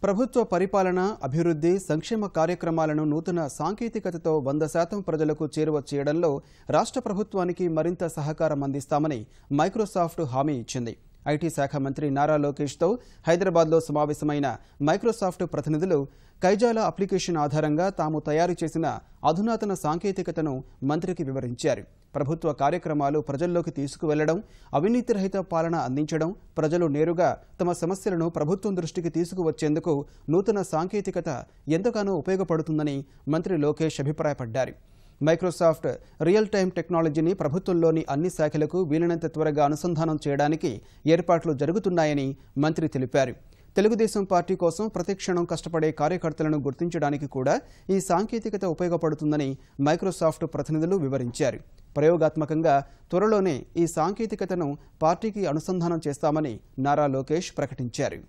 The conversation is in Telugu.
ప్రభుత్వ పరిపాలన, అభివృద్ధి, సంక్షేమ కార్యక్రమాలను నూతన సాంకేతికతతో 100% ప్రజలకు చేరువ చేయడంలో రాష్ట్ర ప్రభుత్వానికి మరింత సహకారం అందిస్తామని మైక్రోసాఫ్ట్ హామీ ఇచ్చింది. ఐటీ శాఖ మంత్రి నారా లోకేష్తో హైదరాబాద్లో సమావేశమైన మైక్రోసాఫ్ట్ ప్రతినిధులు కైజాల అప్లికేషన్ ఆధారంగా తాము తయారు చేసిన అధునాతన సాంకేతికతను మంత్రికి వివరించారు. ప్రభుత్వ కార్యక్రమాలు ప్రజల్లోకి తీసుకువెళ్లడం, అవినీతి రహిత పాలన అందించడం, ప్రజలు నేరుగా తమ సమస్యలను ప్రభుత్వం దృష్టికి తీసుకువచ్చేందుకు నూతన సాంకేతికత ఎంతగానో ఉపయోగపడుతుందని మంత్రి లోకేష్ అభిప్రాయపడ్డారు. మైక్రోసాఫ్ట్ రియల్ టైమ్ టెక్నాలజీని ప్రభుత్వంలోని అన్ని శాఖలకు వీలైనంత త్వరగా అనుసంధానం చేయడానికి ఏర్పాట్లు జరుగుతున్నాయని మంత్రి తెలిపారు. తెలుగుదేశం పార్టీ కోసం ప్రతిక్షణం కష్టపడే కార్యకర్తలను గుర్తించడానికి కూడా ఈ సాంకేతికత ఉపయోగపడుతుందని మైక్రోసాఫ్ట్ ప్రతినిధులు వివరించారు. ప్రయోగాత్మకంగా త్వరలోనే ఈ సాంకేతికతను పార్టీకి అనుసంధానం చేస్తామని నారా లోకేష్ ప్రకటించారు.